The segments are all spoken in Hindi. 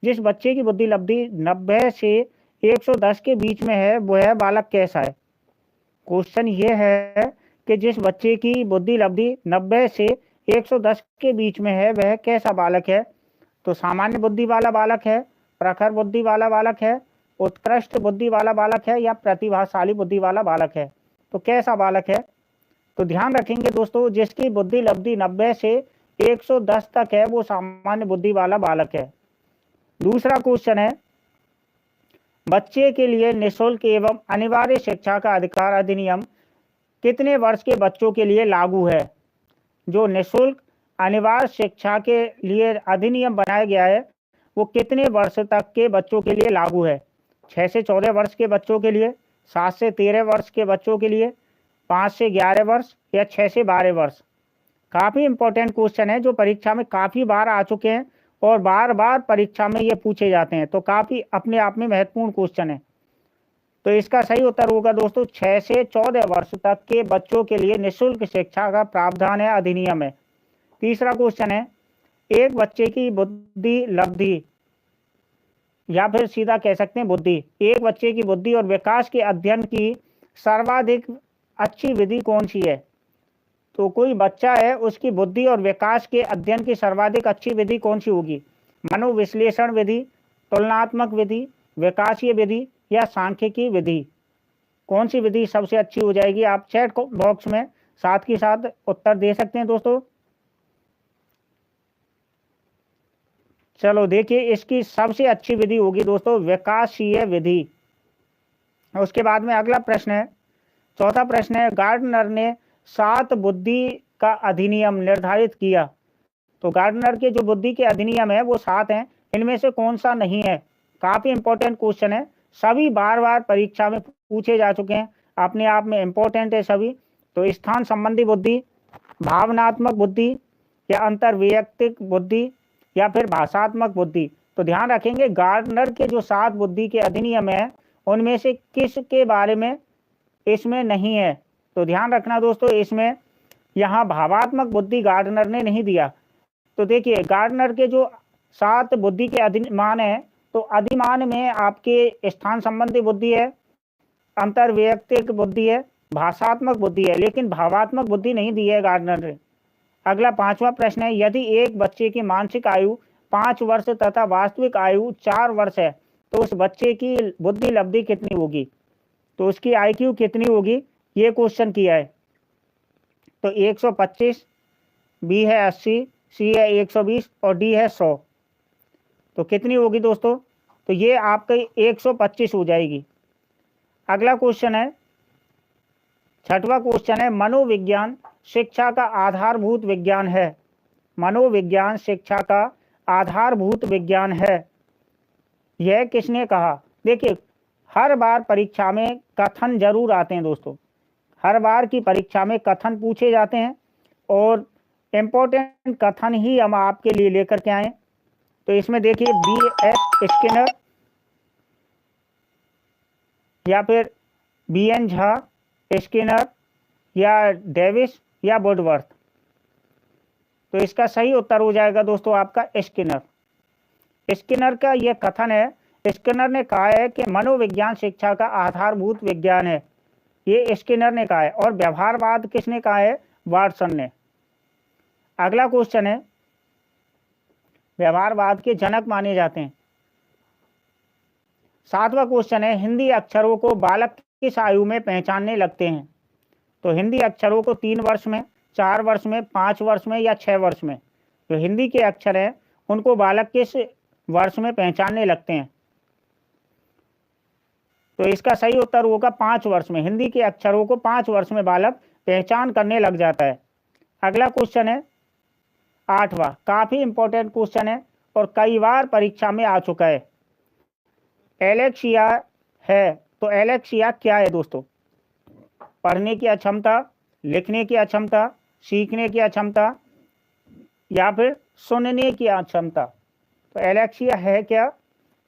जिस बच्चे की बुद्धि लब्धि 90 से 110 के बीच में है वह बालक कैसा है। क्वेश्चन ये है कि जिस बच्चे की बुद्धि लब्धि 90 से 110 के बीच में है वह कैसा बालक है। तो सामान्य बुद्धि वाला बालक है, प्रखर बुद्धि वाला बालक है, उत्कृष्ट बुद्धि वाला बालक है, या प्रतिभाशाली बुद्धि वाला बालक है। तो कैसा बालक है। तो ध्यान रखेंगे दोस्तों, जिसकी बुद्धि लब्धि 90 से 110 तक है वो सामान्य बुद्धि वाला बालक है। दूसरा क्वेश्चन है, बच्चे के लिए निःशुल्क एवं अनिवार्य शिक्षा का अधिकार अधिनियम कितने वर्ष के बच्चों के लिए लागू है। जो निःशुल्क अनिवार्य शिक्षा के लिए अधिनियम बनाया गया है वो कितने वर्ष तक के बच्चों के लिए लागू है। 6 से 14 वर्ष के बच्चों के लिए, 7 से 13 वर्ष के बच्चों के लिए, 5 से 11 वर्ष, या 6 से 12 वर्ष। काफ़ी इंपॉर्टेंट क्वेश्चन है जो परीक्षा में काफ़ी बार आ चुके हैं और बार बार परीक्षा में ये पूछे जाते हैं, तो काफ़ी अपने आप में महत्वपूर्ण क्वेश्चन है। तो इसका सही उत्तर होगा दोस्तों 6 से 14 वर्ष तक के बच्चों के लिए निःशुल्क शिक्षा का प्रावधान है, अधिनियम है। तीसरा क्वेश्चन है, एक बच्चे की बुद्धि लब्धि, या फिर सीधा कह सकते हैं बुद्धि, एक बच्चे की बुद्धि और विकास के अध्ययन की सर्वाधिक अच्छी विधि कौन सी है। तो कोई बच्चा है उसकी बुद्धि और विकास के अध्ययन की सर्वाधिक अच्छी विधि कौन सी होगी। मनोविश्लेषण विधि, तुलनात्मक विधि, विकासीय विधि, या सांख्यिकी विधि। कौन सी विधि सबसे अच्छी हो जाएगी। आप चैट बॉक्स में साथ के साथ उत्तर दे सकते हैं दोस्तों। चलो देखिए, इसकी सबसे अच्छी विधि होगी दोस्तों विकासीय विधि। उसके बाद में अगला प्रश्न है, चौथा प्रश्न है, गार्डनर ने 7 बुद्धि का अधिनियम निर्धारित किया। तो गार्डनर के जो बुद्धि के अधिनियम है वो 7 हैं, इनमें से कौन सा नहीं है। काफ़ी इंपॉर्टेंट क्वेश्चन है, सभी बार बार परीक्षा में पूछे जा चुके हैं, अपने आप में इंपॉर्टेंट है सभी। तो स्थान संबंधी बुद्धि, भावनात्मक बुद्धि, या अंतर्वैयक्तिक बुद्धि, या फिर भाषात्मक बुद्धि। तो ध्यान रखेंगे गार्डनर के जो 7 बुद्धि के अधिनियम है उनमें से किस के बारे में इसमें नहीं है। तो ध्यान रखना दोस्तों, इसमें यहाँ भावात्मक बुद्धि गार्डनर ने नहीं दिया। तो देखिए गार्डनर के जो 7 बुद्धि के अधिमान है, तो अधिमान में आपके स्थान संबंधी बुद्धि है, अंतर्वैयक्तिक बुद्धि है, भाषात्मक बुद्धि है, लेकिन भावात्मक बुद्धि नहीं दी है गार्डनर ने। अगला 5वां प्रश्न है, यदि एक बच्चे की मानसिक आयु 5 वर्ष तथा वास्तविक आयु 4 वर्ष है तो उस बच्चे की बुद्धि लब्धि कितनी होगी। तो उसकी IQ कितनी होगी, ये क्वेश्चन किया है। तो 125, बी है 80, सी है 120 और डी है 100। तो कितनी होगी दोस्तों। तो ये आपकी 125 हो जाएगी। अगला क्वेश्चन है, 6वां क्वेश्चन है, मनोविज्ञान शिक्षा का आधारभूत विज्ञान है। मनोविज्ञान शिक्षा का आधारभूत विज्ञान है, यह किसने कहा। देखिए हर बार परीक्षा में कथन जरूर आते हैं दोस्तों, हर बार की परीक्षा में कथन पूछे जाते हैं और इम्पोर्टेंट कथन ही हम आपके लिए लेकर के आए। तो इसमें देखिए BS स्किनर, या फिर BN झा, स्किनर, या डेविस, या वुडवर्थ। तो इसका सही उत्तर हो जाएगा दोस्तों आपका स्किनर। स्किनर का यह कथन है, स्किनर ने कहा है कि मनोविज्ञान शिक्षा का आधारभूत विज्ञान है, ये स्किनर ने कहा है। और व्यवहारवाद किसने कहा है, वाटसन ने। अगला क्वेश्चन है, व्यवहारवाद के जनक माने जाते हैं। 7वां क्वेश्चन है, हिंदी अक्षरों को बालक किस आयु में पहचानने लगते हैं। तो हिंदी अक्षरों को 3 वर्ष में, 4 वर्ष में, 5 वर्ष में, या 6 वर्ष में। जो हिंदी के अक्षर हैं उनको बालक किस वर्ष में पहचानने लगते हैं। तो इसका सही उत्तर होगा 5 वर्ष में। हिंदी के अक्षरों को 5 वर्ष में बालक पहचान करने लग जाता है। अगला क्वेश्चन है 8वां, काफी इंपॉर्टेंट क्वेश्चन है और कई बार परीक्षा में आ चुका है। एलेक्सिया है, तो एलेक्सिया क्या है दोस्तों। पढ़ने की अक्षमता, लिखने की अक्षमता, सीखने की अक्षमता, या फिर सुनने की अक्षमता। तो एलेक्सिया है क्या,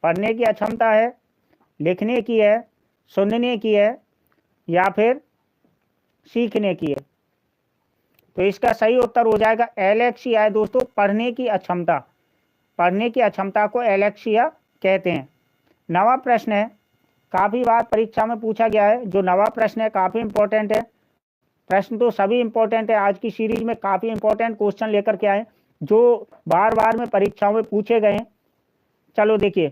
पढ़ने की अक्षमता है, लिखने की है, सुनने की है, या फिर सीखने की है। तो इसका सही उत्तर हो जाएगा एलेक्सिया है दोस्तों, पढ़ने की अक्षमता। पढ़ने की अक्षमता को एलेक्सिया कहते हैं। नवा प्रश्न है, काफ़ी बार परीक्षा में पूछा गया है, जो नवा प्रश्न है काफ़ी इंपॉर्टेंट है। प्रश्न तो सभी इंपॉर्टेंट है, आज की सीरीज में काफ़ी इंपॉर्टेंट क्वेश्चन लेकर के आए जो बार बार में परीक्षाओं में पूछे गए हैं। चलो देखिए,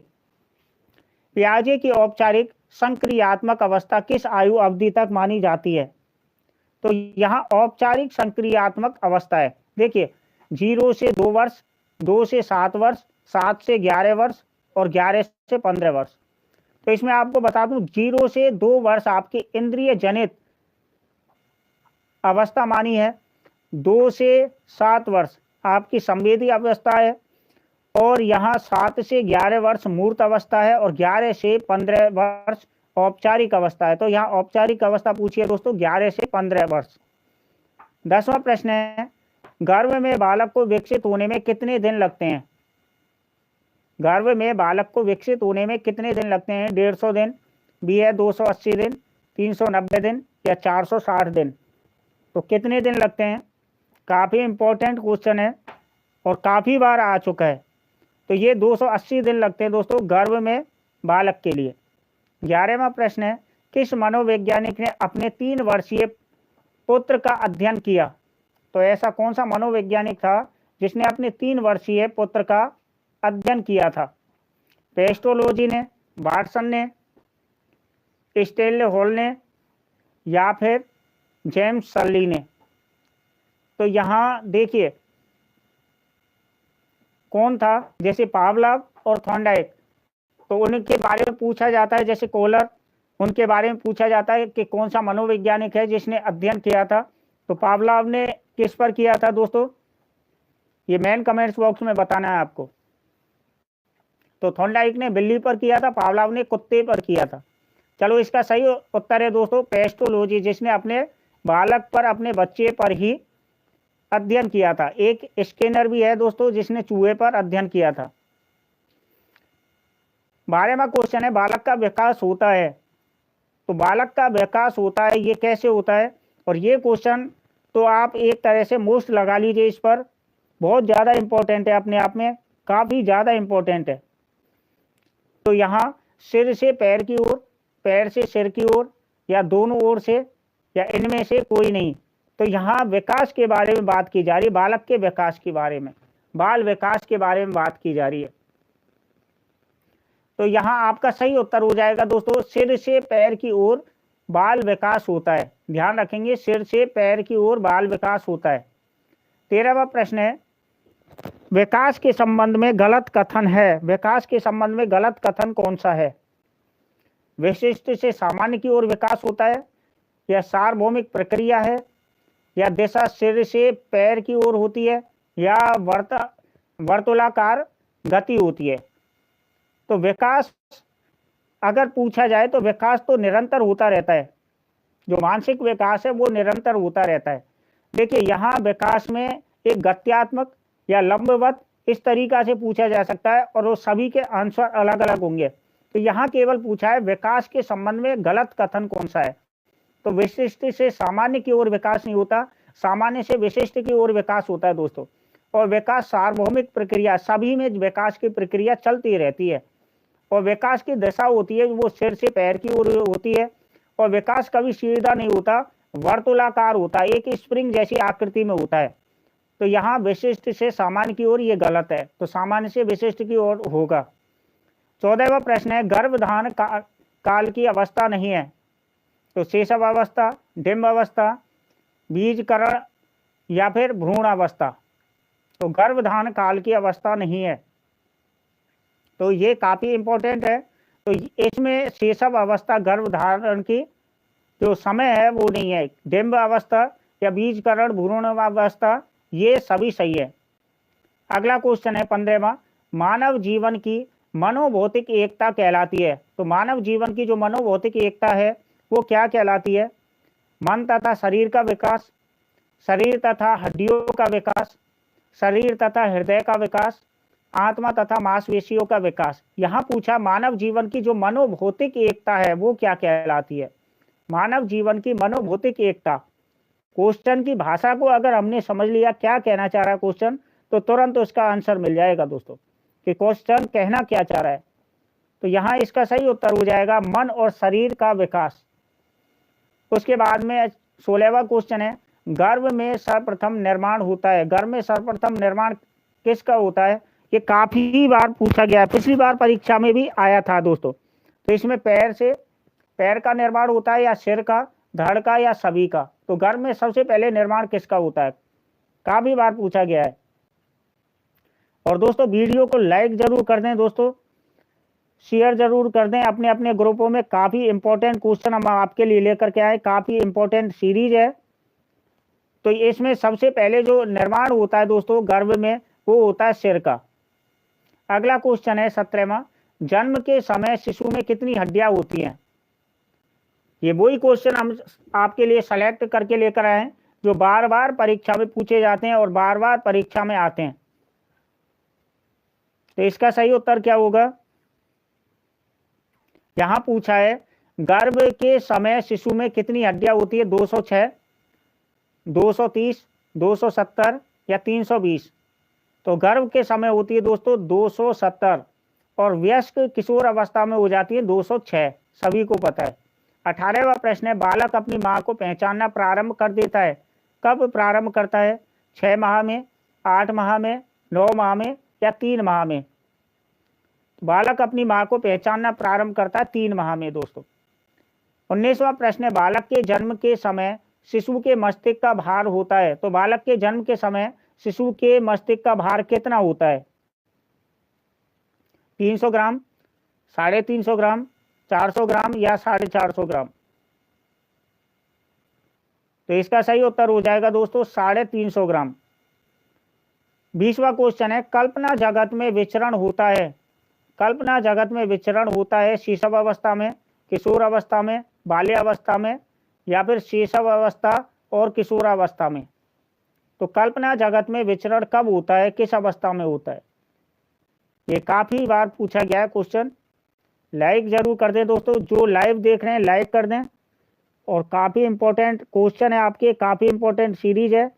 पियाजे की औपचारिक संक्रियात्मक अवस्था किस आयु अवधि तक मानी जाती है? तो यहाँ औपचारिक संक्रियात्मक अवस्था है, देखिए 0 से 2 वर्ष, 2 से 7 वर्ष, 7 से 11 वर्ष और 11 से 15 वर्ष। तो इसमें आपको बता दूं 0 से 2 वर्ष आपकी इंद्रिय जनित अवस्था मानी है, 2 से 7 वर्ष आपकी संवेदी अवस्था है और यहाँ 7 से 11 वर्ष मूर्त अवस्था है और 11 से 15 वर्ष औपचारिक अवस्था है। तो यहाँ औपचारिक अवस्था पूछिए दोस्तों 11 से 15 वर्ष। 10वां प्रश्न है, गर्भ में बालक को विकसित होने में कितने दिन लगते हैं? गर्भ में बालक को विकसित होने में कितने दिन लगते हैं? 150 दिन, बी है 280 दिन, 390 दिन या 460 दिन। तो कितने दिन लगते हैं? काफ़ी इंपॉर्टेंट क्वेश्चन है और काफ़ी बार आ चुका है। तो ये 280 दिन लगते हैं दोस्तों गर्भ में बालक के लिए। 11वां प्रश्न है, किस मनोवैज्ञानिक ने अपने 3 वर्षीय पुत्र का अध्ययन किया? तो ऐसा कौन सा मनोवैज्ञानिक था जिसने अपने 3 वर्षीय पुत्र का अध्ययन किया था? पेस्टोलॉजी ने, वाटसन ने, स्टेनले हॉल ने या फिर जेम्स सल्ली ने? तो यहाँ देखिए कौन था, जैसे पावलव और थॉर्नडाइक, तो उनके बारे में पूछा जाता है, जैसे कोलर, उनके बारे में पूछा जाता है कि कौन सा मनोवैज्ञानिक है जिसने अध्ययन किया था। तो पावलव ने किस पर किया था दोस्तों? ये मेन कमेंट्स बॉक्स में बताना है आपको। तो थॉर्नडाइक ने बिल्ली पर किया था, पावलव ने कुत्ते पर किया था। चलो इसका सही उत्तर है दोस्तों पेस्टोलॉजी, जिसने अपने बालक पर, अपने बच्चे पर ही अध्ययन किया था। एक स्किनर भी है दोस्तों जिसने चूहे पर अध्ययन किया था। 12वां क्वेश्चन है, बालक का विकास होता है। तो बालक का विकास होता है, ये कैसे होता है? और ये क्वेश्चन तो आप एक तरह से मोस्ट लगा लीजिए, इस पर बहुत ज़्यादा इंपॉर्टेंट है, अपने आप में काफ़ी ज़्यादा इंपॉर्टेंट है। तो यहाँ सिर से पैर की ओर, पैर से सिर की ओर, या दोनों ओर से, या इनमें से कोई नहीं। तो यहाँ विकास के बारे में बात की जा रही है, बालक के विकास के बारे में, बाल विकास के बारे में बात की जा रही है। तो यहाँ आपका सही उत्तर हो जाएगा दोस्तों सिर से पैर की ओर बाल विकास होता है। ध्यान रखेंगे, सिर से पैर की ओर बाल विकास होता है। 13वां प्रश्न है, विकास के संबंध में गलत कथन है। विकास के संबंध में गलत कथन कौन सा है? विशिष्ट से सामान्य की ओर विकास होता है, या सार्वभौमिक प्रक्रिया है, या दिशा सिर से पैर की ओर होती है, या वर्तुलाकार गति होती है। तो विकास अगर पूछा जाए तो विकास तो निरंतर होता रहता है, जो मानसिक विकास है वो निरंतर होता रहता है। देखिए यहाँ विकास में एक गत्यात्मक या लंबवत इस तरीका से पूछा जा सकता है और वो सभी के आंसर अलग अलग होंगे। तो यहाँ केवल पूछा है विकास के संबंध में गलत कथन कौन सा है। तो विशिष्ट से सामान्य की ओर विकास नहीं होता, सामान्य से विशिष्ट की ओर विकास होता है दोस्तों। और विकास सार्वभौमिक प्रक्रिया, सभी में विकास की प्रक्रिया चलती रहती है और विकास की दिशा होती है वो सिर से पैर की ओर होती है। और विकास कभी सीधा नहीं होता, वर्तुलाकार होता है, एक स्प्रिंग जैसी आकृति में होता है। तो यहाँ विशिष्ट से सामान्य की ओर ये गलत है, तो सामान्य से विशिष्ट की ओर होगा। 14वां प्रश्न है, गर्भधान काल की अवस्था नहीं है। तो शेषव अवस्था, डिम्ब अवस्था, बीजकरण या फिर भ्रूण अवस्था। तो गर्भधान काल की अवस्था नहीं है, तो ये काफ़ी इंपॉर्टेंट है। तो इसमें शेषव अवस्था, गर्भधारण की जो समय है वो नहीं है। डिम्ब अवस्था या बीजकरण, भ्रूण अवस्था, ये सभी सही है। अगला क्वेश्चन है 15वां, मानव जीवन की मनोभौतिक एकता कहलाती है। तो मानव जीवन की जो मनोभौतिक एकता है वो क्या कहलाती है? मन तथा शरीर का विकास, शरीर तथा हड्डियों का विकास, शरीर तथा हृदय का विकास, आत्मा तथा मांसपेशियों का विकास। यहाँ पूछा मानव जीवन की जो मनोभौतिक एकता है वो क्या कहलाती है? मानव जीवन की मनोभौतिक एकता। क्वेश्चन की भाषा को अगर हमने समझ लिया क्या कहना चाह रहा है क्वेश्चन, तो तुरंत उसका आंसर मिल जाएगा दोस्तों। कि क्वेश्चन कहना क्या चाह रहा है। तो यहाँ इसका सही उत्तर हो जाएगा मन और शरीर का विकास। उसके बाद में 16वां क्वेश्चन है, गर्भ में सर्वप्रथम निर्माण होता है। गर्भ में सर्वप्रथम निर्माण किसका होता है? ये काफी बार पूछा गया है, पिछली बार परीक्षा में भी आया था दोस्तों। तो इसमें पैर का निर्माण होता है या सिर का, धड़ का या सभी का? तो गर्भ में सबसे पहले निर्माण किसका होता है? काफी बार पूछा गया है। और दोस्तों वीडियो को लाइक जरूर कर दें दोस्तों, शेयर जरूर कर दें अपने अपने ग्रुपों में। काफी इंपॉर्टेंट क्वेश्चन हम आपके लिए लेकर के आए, काफी इंपॉर्टेंट सीरीज है। तो इसमें सबसे पहले जो निर्माण होता है दोस्तों गर्भ में, वो होता है सिर का। अगला क्वेश्चन है 17वां, जन्म के समय शिशु में कितनी हड्डियां होती हैं? ये वही क्वेश्चन हम आपके लिए सेलेक्ट करके लेकर आए हैं जो बार बार परीक्षा में पूछे जाते हैं और बार बार परीक्षा में आते हैं। तो इसका सही उत्तर क्या होगा? यहां पूछा है गर्भ के समय शिशु में कितनी हड्डियां होती है? 206, 230, 270 या 320? तो गर्भ के समय होती है दोस्तों 270 और वयस्क किशोर अवस्था में हो जाती है 206, सभी को पता है। 18वां प्रश्न है, बालक अपनी मां को पहचानना प्रारंभ कर देता है। कब प्रारंभ करता है? 6 माह में, 8 माह में, 9 माह में या 3 माह में? बालक अपनी मां को पहचानना प्रारंभ करता है 3 माह में दोस्तों। 19वां प्रश्न है, बालक के जन्म के समय शिशु के मस्तिष्क का भार होता है। तो बालक के जन्म के समय शिशु के मस्तिष्क का भार कितना होता है? 300 ग्राम, 350 ग्राम, 400 ग्राम या 450 ग्राम? तो इसका सही उत्तर हो जाएगा दोस्तों 350 ग्राम। 20वां क्वेश्चन है, कल्पना जगत में विचरण होता है। कल्पना जगत में विचरण होता है शैशव अवस्था में, किशोर अवस्था में, बाल्यावस्था में या फिर शैशव अवस्था और किशोरावस्था में? तो कल्पना जगत में विचरण कब होता है, किस अवस्था में होता है? ये काफी बार पूछा गया है क्वेश्चन। लाइक जरूर कर दें दोस्तों, जो लाइव देख रहे हैं लाइक कर दें। और काफी इंपॉर्टेंट क्वेश्चन है आपके, काफी इंपॉर्टेंट सीरीज है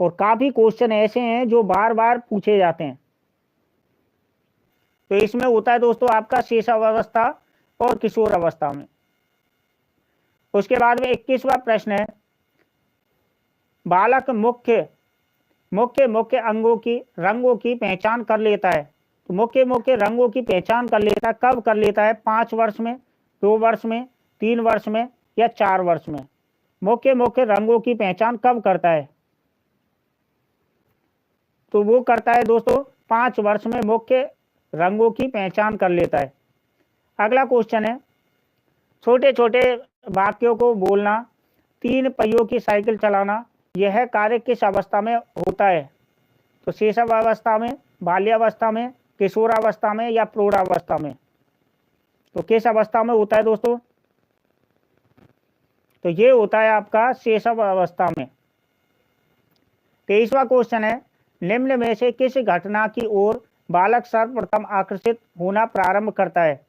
और काफी क्वेश्चन ऐसे हैं जो बार बार पूछे जाते हैं। तो इसमें होता है दोस्तों आपका शैशव अवस्था और किशोर अवस्था में। उसके बाद में 21वां प्रश्न है, बालक मुख्य अंगों की रंगों की पहचान कर लेता है। तो मुख्य रंगों की पहचान कर लेता है, कब कर लेता है? 5 वर्ष में, 2 वर्ष में, 3 वर्ष में या 4 वर्ष में? मुख्य रंगों की पहचान कब करता है? तो वो करता है दोस्तों 5 वर्ष में मुख्य रंगों की पहचान कर लेता है। अगला क्वेश्चन है, छोटे छोटे वाक्यों को बोलना, 3 पहियों की साइकिल चलाना, यह कार्य किस अवस्था में होता है? तो शैशव अवस्था में, बाल्यावस्था में, किशोरावस्था में या प्रौढ़ावस्था में? तो किस अवस्था में होता है दोस्तों? तो ये होता है आपका शैशव अवस्था में। 23वां क्वेश्चन है, निम्न में से किस घटना की ओर बालक सर्वप्रथम आकर्षित होना प्रारंभ करता है?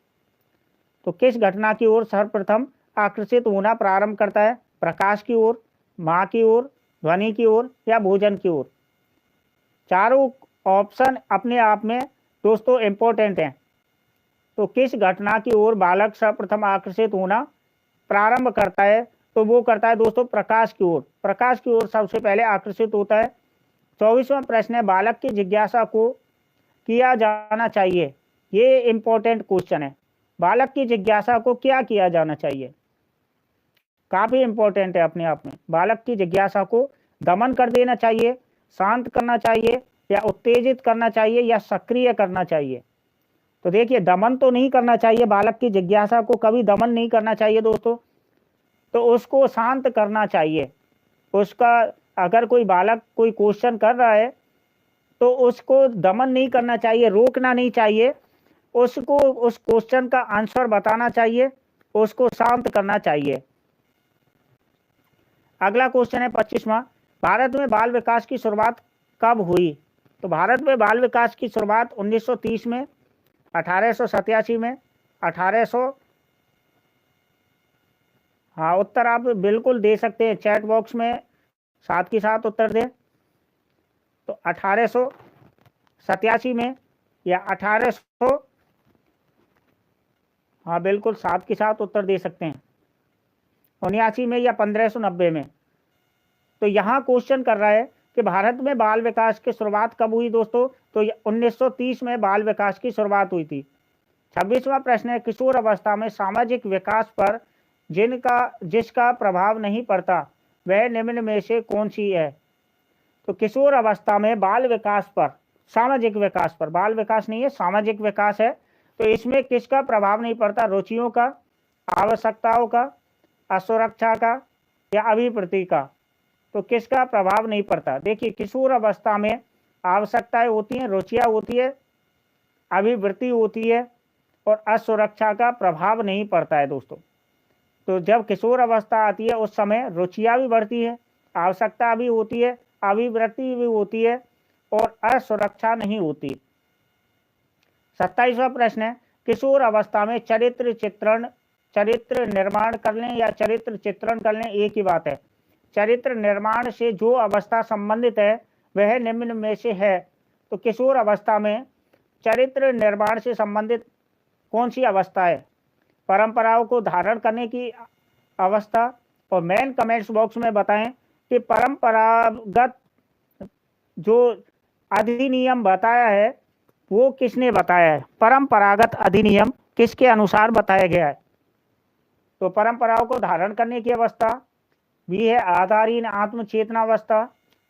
तो किस घटना की ओर सर्वप्रथम आकर्षित होना प्रारंभ करता है? प्रकाश की ओर, मां की ओर, ध्वनि की ओर या भोजन की ओर? चारों ऑप्शन अपने आप में दोस्तों इंपॉर्टेंट हैं। तो किस घटना की ओर बालक सर्वप्रथम आकर्षित होना प्रारंभ करता है? तो वो करता है दोस्तों प्रकाश की ओर। प्रकाश की ओर सबसे पहले आकर्षित होता है। 24वां प्रश्न है, बालक की जिज्ञासा को किया जाना चाहिए। ये इंपॉर्टेंट क्वेश्चन है, बालक की जिज्ञासा को क्या किया जाना चाहिए? काफी इंपॉर्टेंट है अपने आप में। बालक की जिज्ञासा को दमन कर देना चाहिए, शांत करना चाहिए या उत्तेजित करना चाहिए या सक्रिय करना चाहिए? तो देखिए, दमन तो नहीं करना चाहिए, बालक की जिज्ञासा को कभी दमन नहीं करना चाहिए दोस्तों। तो उसको शांत करना चाहिए। उसका अगर कोई बालक कोई क्वेश्चन कर रहा है तो उसको दमन नहीं करना चाहिए, रोकना नहीं चाहिए, उसको उस क्वेश्चन का आंसर बताना चाहिए, उसको शांत करना चाहिए। अगला क्वेश्चन है 25वां, भारत में बाल विकास की शुरुआत कब हुई? तो भारत में बाल विकास की शुरुआत 1930 में, 1887 में, 1800। हाँ, उत्तर आप बिल्कुल दे सकते हैं, चैट बॉक्स में साथ के साथ उत्तर दें। तो 1887 में, या 1800? हाँ बिल्कुल, साथ के साथ उत्तर दे सकते हैं। 79 में या 1590 में? तो यहाँ क्वेश्चन कर रहा है कि भारत में बाल विकास की शुरुआत कब हुई दोस्तों? तो 1930 में बाल विकास की शुरुआत हुई थी। 26वां प्रश्न है, किशोर अवस्था में सामाजिक विकास पर जिसका प्रभाव नहीं पड़ता वह निम्न में से कौन सी है? तो किशोर अवस्था में बाल विकास पर, सामाजिक विकास पर, बाल विकास नहीं है सामाजिक विकास है, तो इसमें किसका प्रभाव नहीं पड़ता? रुचियों का, आवश्यकताओं का, असुरक्षा का या अभिवृत्ति का? तो किसका प्रभाव नहीं पड़ता? देखिए, किशोर अवस्था में आवश्यकताएं होती हैं, रुचियां होती है, अभिवृत्ति होती है और असुरक्षा का प्रभाव नहीं पड़ता है दोस्तों। तो जब किशोर अवस्था आती है उस समय रुचियां भी बढ़ती है, आवश्यकता भी होती है, अभिवृत्ति भी होती है और असुरक्षा नहीं होती। 27वां प्रश्न है, किशोर अवस्था में चरित्र निर्माण कर लें या चरित्र चित्रण कर लें, एक ही बात है। चरित्र निर्माण से जो अवस्था संबंधित है वह निम्न में से है। तो किशोर अवस्था में चरित्र निर्माण से संबंधित कौन सी अवस्था है? परंपराओं को धारण करने की अवस्था। और मेन कमेंट्स बॉक्स में बताएं कि परंपरागत जो अधिनियम बताया है वो किसने बताया है? परंपरागत अधिनियम किसके अनुसार बताया गया है? तो परंपराओं को धारण करने की अवस्था, बी है आधारहीन आत्मचेतना अवस्था,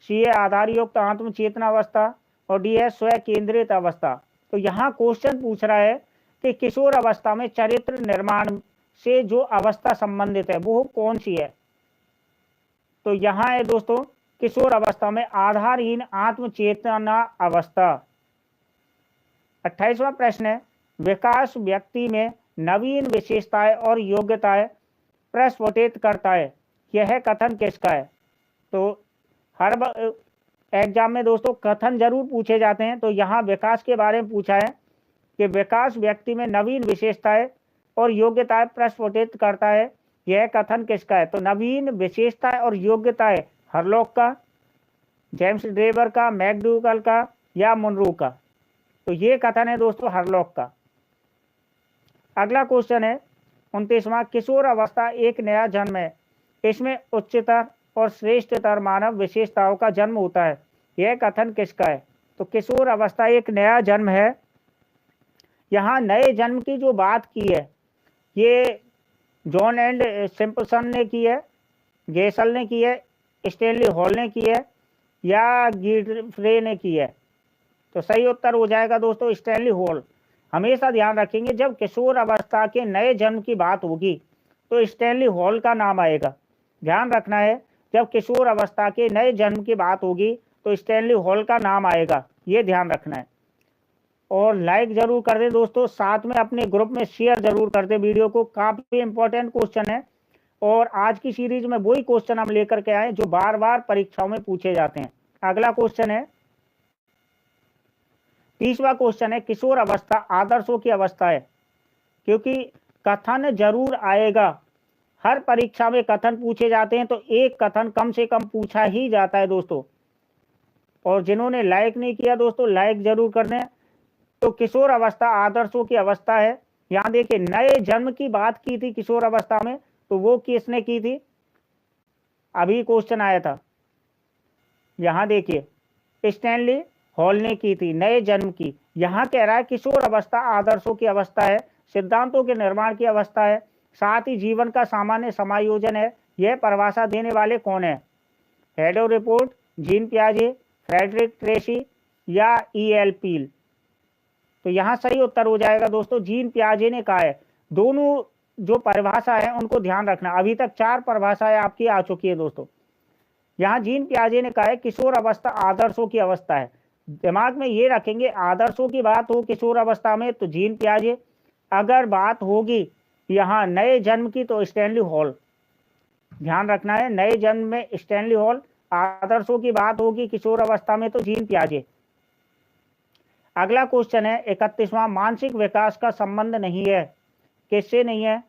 सी है आधारयुक्त आत्मचेतना अवस्था और डी है स्व केंद्रित अवस्था। तो यहाँ क्वेश्चन पूछ रहा है कि किशोर अवस्था में चरित्र निर्माण से जो अवस्था संबंधित है वो कौन सी है? तो यहाँ है दोस्तों, किशोर अवस्था में आधारहीन आत्मचेतना अवस्था। 28वां प्रश्न है, विकास व्यक्ति में नवीन विशेषताएं और योग्यताएं प्रस्फुटित करता है, यह कथन किसका है? तो हर एग्जाम में दोस्तों कथन जरूर पूछे जाते हैं, तो यहाँ विकास के बारे में पूछा है कि विकास व्यक्ति में नवीन विशेषताएं और योग्यताएं प्रस्फुटित करता है, यह कथन किसका है? तो नवीन विशेषताएं और योग्यताएं हरलॉक का, जेम्स ड्रेबर का, मैकडूगल का या मुनरो का? तो ये कथन है दोस्तों हरलॉक का। अगला क्वेश्चन है 29वां, किशोर अवस्था एक नया जन्म है, इसमें उच्चतर और श्रेष्ठतर मानव विशेषताओं का जन्म होता है, यह कथन किसका है? तो किशोर अवस्था एक नया जन्म है। यहाँ नए जन्म की जो बात की है ये जॉन एंड सिम्पसन ने की है, गेसल ने की है, स्टैनली हॉल ने की है या गिडफ्रे ने की है? तो सही उत्तर हो जाएगा दोस्तों स्टैनली हॉल। हमेशा ध्यान रखेंगे जब किशोर अवस्था के नए जन्म की बात होगी तो स्टैनली हॉल का नाम आएगा। ध्यान रखना है, जब किशोर अवस्था के नए जन्म की बात होगी तो स्टैनली हॉल का नाम आएगा, ये ध्यान रखना है। और लाइक जरूर कर दें दोस्तों, साथ में अपने ग्रुप में शेयर जरूर कर दें वीडियो को, काफी इंपॉर्टेंट क्वेश्चन है। और आज की सीरीज में वही क्वेश्चन हम लेकर के आए जो बार बार परीक्षाओं में पूछे जाते हैं। अगला क्वेश्चन है 30वां क्वेश्चन है, किशोर अवस्था आदर्शों की अवस्था है, क्योंकि कथन जरूर आएगा, हर परीक्षा में कथन पूछे जाते हैं तो एक कथन कम से कम पूछा ही जाता है दोस्तों। और जिन्होंने लाइक नहीं किया दोस्तों लाइक जरूर कर दें। तो किशोर अवस्था आदर्शों की अवस्था है। यहाँ देखिए नए जन्म की बात की थी किशोर अवस्था में, तो वो किसने की थी? अभी क्वेश्चन आया था, यहाँ देखिए स्टैनली हॉल ने की थी नए जन्म की। यहाँ कह रहा है किशोर अवस्था आदर्शों की अवस्था है, सिद्धांतों के निर्माण की अवस्था है, साथ ही जीवन का सामान्य समायोजन है। यह परिभाषा देने वाले कौन है? हेडो रिपोर्ट, जीन पियाजे, फ्रेडरिक ट्रेसी या E.L. पील? तो यहाँ सही उत्तर हो जाएगा दोस्तों जीन पियाजे ने कहा है। दोनों जो परिभाषा है उनको ध्यान रखना, अभी तक 4 परिभाषाएं आपकी आ चुकी है दोस्तों। यहाँ जीन पियाजे ने कहा है किशोर अवस्था आदर्शों की अवस्था है। दिमाग में ये रखेंगे, आदर्शों की बात हो किशोर अवस्था में तो जीन पियाजे, अगर बात होगी यहाँ नए जन्म की तो स्टैनली हॉल। ध्यान रखना है, नए जन्म में स्टैनली हॉल, आदर्शों की बात होगी किशोर अवस्था में तो जीन पियाजे। अगला क्वेश्चन है 31वां, मानसिक विकास का संबंध नहीं है, किससे नहीं है?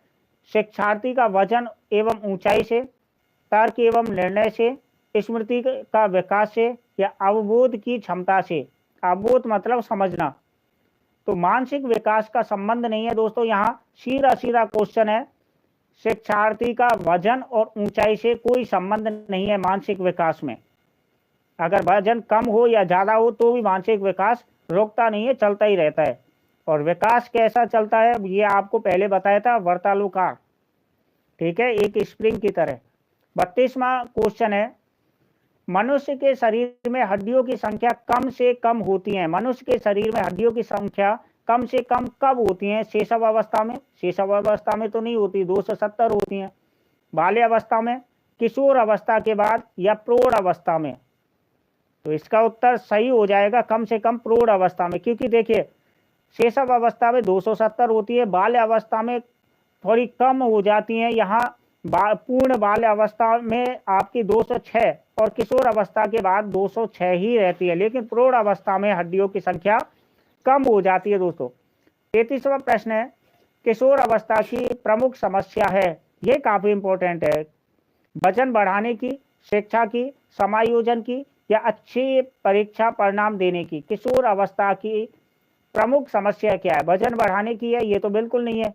शिक्षार्थी का वजन एवं ऊंचाई से, तर्क एवं निर्णय से, स्मृति का विकास से या अवबोध की क्षमता से? अवबोध मतलब समझना। तो मानसिक विकास का संबंध नहीं है दोस्तों। यहाँ सीधा सीधा क्वेश्चन है, शिक्षार्थी का वजन और ऊंचाई से कोई संबंध नहीं है मानसिक विकास में। अगर वजन कम हो या ज़्यादा हो तो भी मानसिक विकास रुकता नहीं है, चलता ही रहता है। और विकास कैसा चलता है ये आपको पहले बताया था, वर्तालुकार, ठीक है, एक स्प्रिंग की तरह। 32वां क्वेश्चन है, मनुष्य के शरीर में हड्डियों की संख्या कम से कम होती है। मनुष्य के शरीर में हड्डियों की संख्या कम से कम कब होती है? शैशव अवस्था में? शैशव अवस्था में तो नहीं होती, 270 होती हैं। बाल्यावस्था में, किशोर अवस्था के बाद, या प्रौढ़ अवस्था में? तो इसका उत्तर सही हो जाएगा कम से कम प्रौढ़ अवस्था में, क्योंकि देखिए शैशव अवस्था में 270 होती है, बाल्य अवस्था में थोड़ी कम हो जाती है। यहाँ पूर्ण बाल्य अवस्था में आपकी 206 और किशोर अवस्था के बाद 206 ही रहती है, लेकिन प्रौढ़ अवस्था में हड्डियों की संख्या कम हो जाती है दोस्तों। 33वां प्रश्न है, किशोर अवस्था की प्रमुख समस्या है। ये काफी इंपॉर्टेंट है। वजन बढ़ाने की, शिक्षा की, समायोजन की, या अच्छी परीक्षा परिणाम देने की? किशोर अवस्था की प्रमुख समस्या क्या है? वजन बढ़ाने की है? ये तो बिल्कुल नहीं है।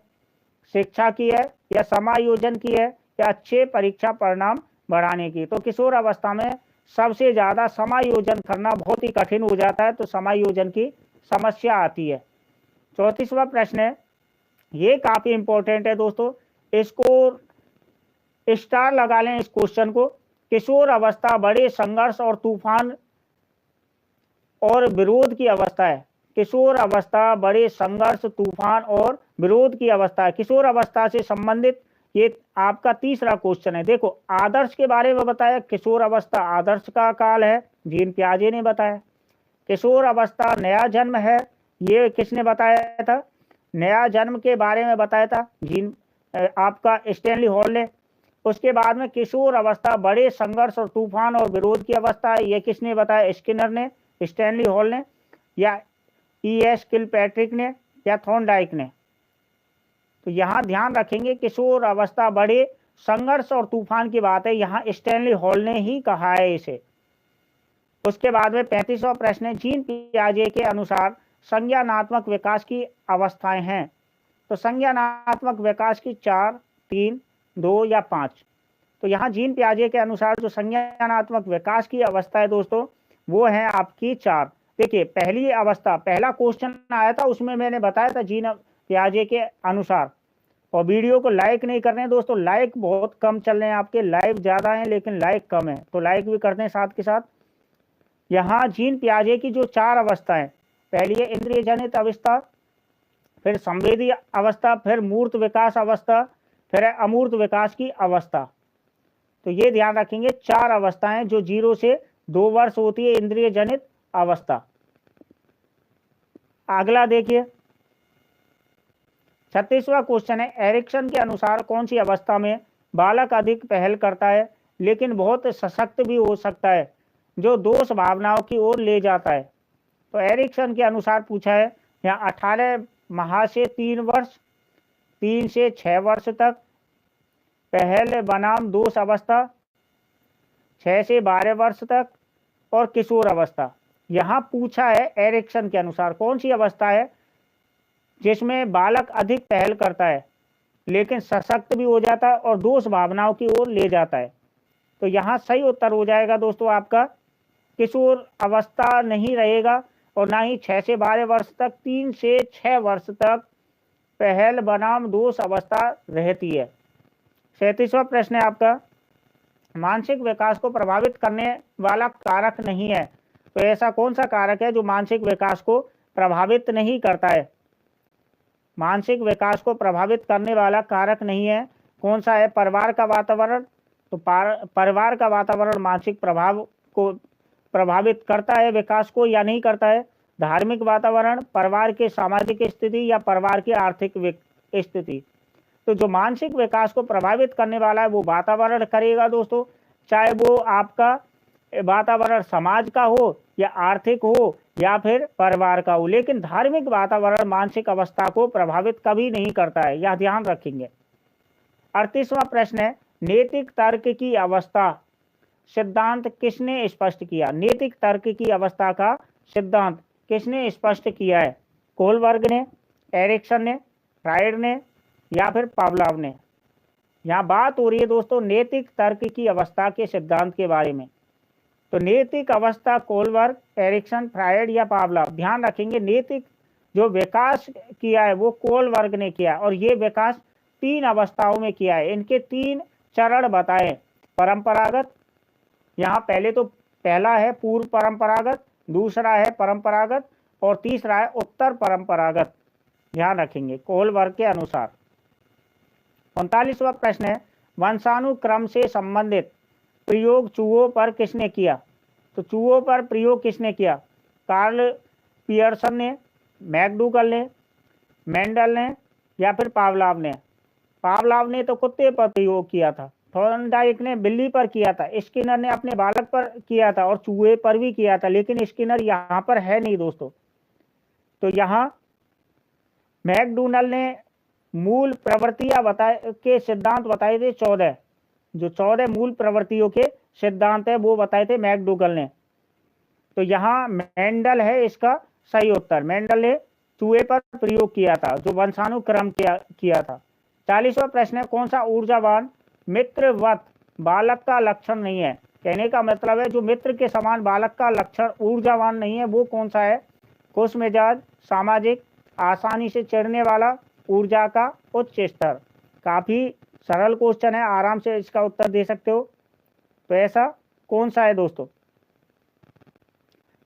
शिक्षा की है, या समायोजन की है, या अच्छे परीक्षा परिणाम बढ़ाने की? तो किशोर अवस्था में सबसे ज्यादा समायोजन करना बहुत ही कठिन हो जाता है, तो समायोजन की समस्या आती है। 34वां प्रश्न है, ये काफी इंपॉर्टेंट है दोस्तों, इसको स्टार लगा लें इस क्वेश्चन को। किशोर अवस्था बड़े संघर्ष और तूफान और विरोध की अवस्था है। किशोर अवस्था बड़े संघर्ष, तूफान और विरोध की अवस्था है। किशोर अवस्था से संबंधित ये आपका तीसरा क्वेश्चन है। देखो आदर्श के बारे में बताया, किशोर अवस्था आदर्श का काल है, जीन पियाजे ने बताया। किशोर अवस्था नया जन्म है, ये किसने बताया था? नया जन्म के बारे में बताया था जीन आपका स्टैनली हॉल ने। उसके बाद में किशोर अवस्था बड़े संघर्ष और तूफान और विरोध की अवस्था है, ये किसने बताया? स्किनर ने, स्टैनली हॉल ने, या E.S. किलपैट्रिक ने, या थॉर्नडाइक ने? तो यहाँ ध्यान रखेंगे किशोर अवस्था बड़े संघर्ष और तूफान की बात है, यहाँ स्टैनली हॉल ने ही कहा है इसे। उसके बाद में 35वां प्रश्न है, जीन पियाजे के अनुसार संज्ञानात्मक विकास की अवस्थाएं हैं। तो संज्ञानात्मक विकास की 4, 3, 2 या 5? तो यहाँ जीन पियाजे के अनुसार जो संज्ञानात्मक विकास की अवस्था है दोस्तों, वो है आपकी 4। देखिए पहली अवस्था, पहला क्वेश्चन आया था उसमें मैंने बताया था जीन पियाजे के अनुसार। और वीडियो को लाइक नहीं कर रहे हैं दोस्तों, लाइक बहुत कम चल रहे हैं आपके, लाइव ज़्यादा हैं लेकिन लाइक कम है, तो लाइक भी करते हैं साथ के साथ। यहाँ जीन पियाजे की जो 4 अवस्थाएं, पहली है इंद्रिय जनित अवस्था, फिर संवेदी अवस्था, फिर मूर्त विकास अवस्था, फिर है अमूर्त विकास की अवस्था। तो ये ध्यान रखेंगे 4 अवस्थाएं जो 0 से 2 वर्ष होती है इंद्रिय जनित अवस्था। अगला देखिए 36वां क्वेश्चन है, एरिक्सन के अनुसार कौन सी अवस्था में बालक अधिक पहल करता है लेकिन बहुत सशक्त भी हो सकता है, जो दोष भावनाओं की ओर ले जाता है? तो एरिक्सन के अनुसार पूछा है यहाँ 18 माह से 3 वर्ष, 3 से 6 वर्ष तक पहल बनाम दोष अवस्था, 6 से 12 वर्ष तक, और किशोर अवस्था। यहाँ पूछा है एरिक्सन के अनुसार कौन सी अवस्था है जिसमें बालक अधिक पहल करता है लेकिन सशक्त भी हो जाता है और दोष भावनाओं की ओर ले जाता है? तो यहाँ सही उत्तर हो जाएगा दोस्तों आपका किशोर अवस्था नहीं रहेगा, और ना ही 6 से 12 वर्ष तक, 3 से 6 वर्ष तक पहल बनाम दोष अवस्था रहती है। 37वां प्रश्न है आपका, मानसिक विकास को प्रभावित करने वाला कारक नहीं है। तो ऐसा कौन सा कारक है जो मानसिक विकास को प्रभावित नहीं करता है? मानसिक विकास को प्रभावित करने वाला कारक नहीं है, कौन सा है? परिवार का वातावरण। तो परिवार का वातावरण मानसिक प्रभाव को प्रभावित करता है, विकास को, या नहीं करता है? धार्मिक वातावरण, परिवार के सामाजिक स्थिति, या परिवार की आर्थिक स्थिति? तो जो मानसिक विकास को प्रभावित करने वाला है वो वातावरण करेगा दोस्तों, चाहे वो आपका वातावरण समाज का हो, या आर्थिक हो, या फिर परिवार का हो, लेकिन धार्मिक वातावरण मानसिक अवस्था को प्रभावित कभी नहीं करता है, यह ध्यान रखेंगे। 38वां प्रश्न है, नैतिक तर्क की अवस्था सिद्धांत किसने स्पष्ट किया? नैतिक तर्क की अवस्था का सिद्धांत किसने स्पष्ट किया है? कोलबर्ग ने, एरिक्सन ने, फ्राइड ने या फिर पावलोव ने। यहाँ बात हो रही है दोस्तों नैतिक तर्क की अवस्था के सिद्धांत के बारे में। तो नैतिक अवस्था कोलबर्ग, एरिक्सन, फ्राइड या पावलोव। ध्यान रखेंगे नैतिक जो विकास किया है वो कोलबर्ग ने किया और ये विकास 3 अवस्थाओं में किया है। इनके 3 चरण बताए। परंपरागत, यहाँ पहला है पूर्व परंपरागत, दूसरा है परंपरागत और तीसरा है उत्तर परंपरागत। ध्यान रखेंगे कोलबर्ग के अनुसार। 39वां प्रश्न है वंशानुक्रम से संबंधित प्रयोग चूहों पर किसने किया? तो चूहों पर प्रयोग किसने किया? कार्ल पियर्सन ने, मैकडूगल ने, मेंडल ने या फिर पावलोव ने। पावलोव ने तो कुत्ते पर प्रयोग किया था, थॉर्नडाइक ने बिल्ली पर किया था, स्किनर ने अपने बालक पर किया था और चूहे पर भी किया था, लेकिन स्किनर यहाँ पर है नहीं दोस्तों। तो यहाँ मैकडूगल ने मूल प्रवृत्तियां के सिद्धांत बताए थे 14। जो 14 मूल प्रवृत्तियों के सिद्धांत है वो बताए थे मैकडूगल ने। तो यहाँ मेंडल है इसका सही उत्तर। मेंडल ने चूहे पर प्रयोग किया था जो वंशानुक्रम किया था। 40वां प्रश्न है कौन सा ऊर्जावान मित्रवत बालक का लक्षण नहीं है? कहने का मतलब है जो मित्र के समान बालक का लक्षण ऊर्जावान नहीं है वो कौन सा है? खुश मिजाज, सामाजिक, आसानी से चिढ़ने वाला, ऊर्जा का उच्च स्तर। काफी सरल क्वेश्चन है, आराम से इसका उत्तर दे सकते हो। तो ऐसा कौन सा है दोस्तों?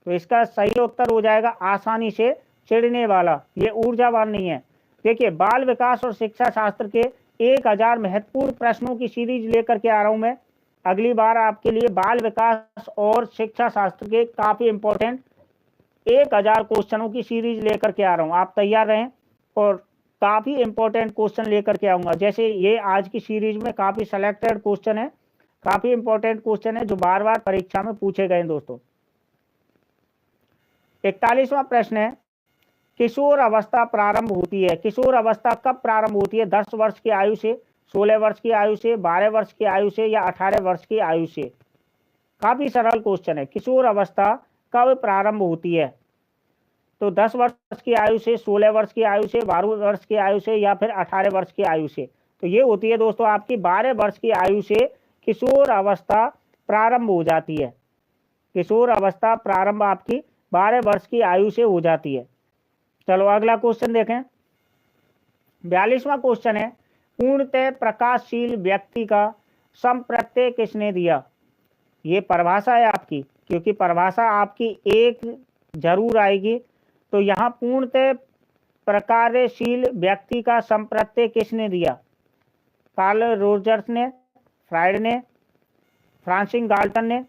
तो इसका सही उत्तर हो जाएगा आसानी से चिढ़ने वाला, ये ऊर्जावान नहीं है। देखिए बाल विकास और शिक्षा शास्त्र के 1000 महत्वपूर्ण प्रश्नों की सीरीज लेकर के आ रहा हूं मैं। अगली बार आपके लिए बाल विकास और शिक्षा शास्त्र के काफी इंपॉर्टेंट 1000 क्वेश्चनों की सीरीज लेकर के आ रहा हूं। आप तैयार रहें और काफी इंपॉर्टेंट क्वेश्चन लेकर के आऊंगा। जैसे ये आज की सीरीज में काफी सिलेक्टेड क्वेश्चन है, काफी इंपॉर्टेंट क्वेश्चन है जो बार बार परीक्षा में पूछे गए दोस्तों। 41वां प्रश्न है किशोर अवस्था प्रारंभ होती है? किशोर अवस्था कब प्रारंभ होती है? 10 वर्ष की आयु से, 16 वर्ष की आयु से, 12 वर्ष की आयु से या 18 वर्ष की आयु से? काफी सरल क्वेश्चन है। किशोर अवस्था कब प्रारंभ होती है? तो 10 वर्ष की आयु से, 16 वर्ष की आयु से, 12 वर्ष की आयु से या फिर 18 वर्ष की आयु से। तो ये होती है दोस्तों आपकी 12 वर्ष की आयु से किशोर अवस्था प्रारंभ हो जाती है। किशोर अवस्था प्रारंभ आपकी 12 वर्ष की आयु से हो जाती है। चलो अगला क्वेश्चन देखें। 42वां क्वेश्चन है पूर्णतः प्रकाशशील व्यक्ति का संप्रत्यय किसने दिया? ये परिभाषा है आपकी, क्योंकि परिभाषा आपकी एक जरूर आएगी। तो यहाँ पूर्णतः प्रकार्यशील व्यक्ति का संप्रत्यय किसने दिया? कार्ल रोजर्स ने, फ्राइड ने, फ्रांसिस गाल्टन ने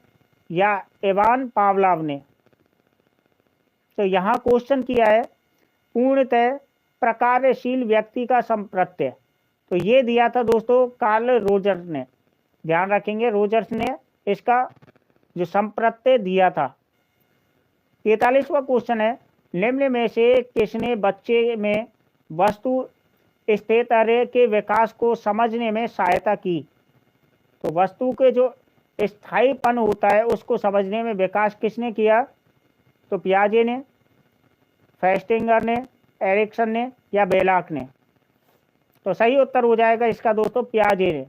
या इवान पावलोव ने? तो यहाँ क्वेश्चन किया है पूर्णतः प्रकार्यशील व्यक्ति का संप्रत्यय। तो ये दिया था दोस्तों कार्ल रोजर्स ने। ध्यान रखेंगे रोजर्स ने इसका जो संप्रत्यय दिया था। 43वां क्वेश्चन है निम्न में से किसने बच्चे में वस्तु स्थिरता के विकास को समझने में सहायता की? तो वस्तु के जो स्थायीपन होता है उसको समझने में विकास किसने किया? तो पियाजे ने, फेस्टिंगर ने, एरिक्सन ने या बेलाक ने? तो सही उत्तर हो जाएगा इसका दोस्तों पियाजे ने।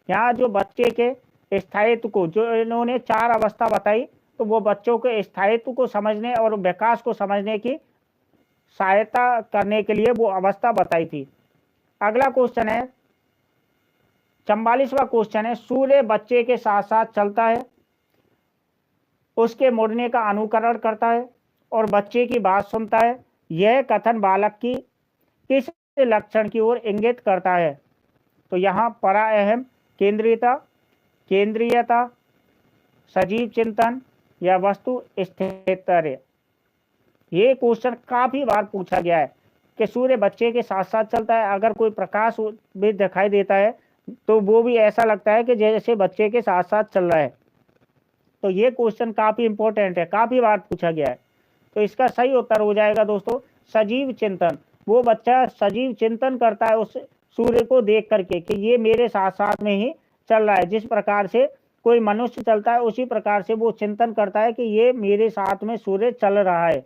यहाँ जो बच्चे के स्थायित्व को, जो इन्होंने 4 अवस्था बताई, तो वो बच्चों के स्थायित्व को समझने और विकास को समझने की सहायता करने के लिए वो अवस्था बताई थी। अगला क्वेश्चन है 44वां क्वेश्चन है सूर्य बच्चे के साथ साथ चलता है, उसके मुड़ने का अनुकरण करता है और बच्चे की बात सुनता है। यह कथन बालक की किस लक्षण की ओर इंगित करता है? तो यहाँ पराअहम केंद्रीयता, केंद्रीयता, सजीव चिंतन या वस्तु स्थिरता। ये क्वेश्चन काफी बार पूछा गया है कि सूर्य बच्चे के साथ साथ चलता है। अगर कोई प्रकाश भी दिखाई देता है तो वो भी ऐसा लगता है कि जैसे बच्चे के साथ साथ चल रहा है। तो ये क्वेश्चन काफी इंपॉर्टेंट है, काफी बार पूछा गया है। तो इसका सही उत्तर हो जाएगा दोस्तों सजीव चिंतन। वो बच्चा सजीव चिंतन करता है उस सूर्य को देख करके कि ये मेरे साथ साथ में ही चल रहा है। जिस प्रकार से कोई मनुष्य चलता है उसी प्रकार से वो चिंतन करता है कि ये मेरे साथ में सूर्य चल रहा है।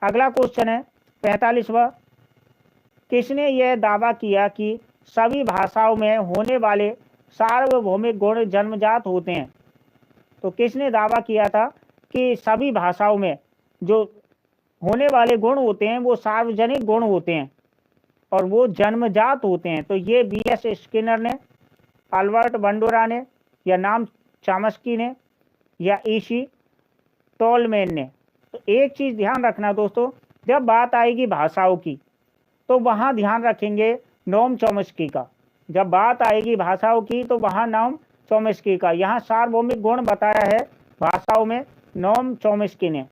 अगला क्वेश्चन है 45वां, किसने यह दावा किया कि सभी भाषाओं में होने वाले सार्वभौमिक गुण जन्मजात होते हैं? तो किसने दावा किया था कि सभी भाषाओं में जो होने वाले गुण होते हैं वो सार्वजनिक गुण होते हैं और वो जन्मजात होते हैं? तो ये बीएस स्किनर ने, अल्बर्ट बंडोरा ने, या नाम चॉम्स्की ने, या ईसी टोलमैन ने? तो एक चीज ध्यान रखना दोस्तों, जब बात आएगी भाषाओं की तो वहां ध्यान रखेंगे नोम चॉम्स्की का। जब बात आएगी भाषाओं की तो वहां नाम चॉम्स्की का। यहाँ सार्वभौमिक गुण बताया है भाषाओं में नोम चॉम्स्की ने।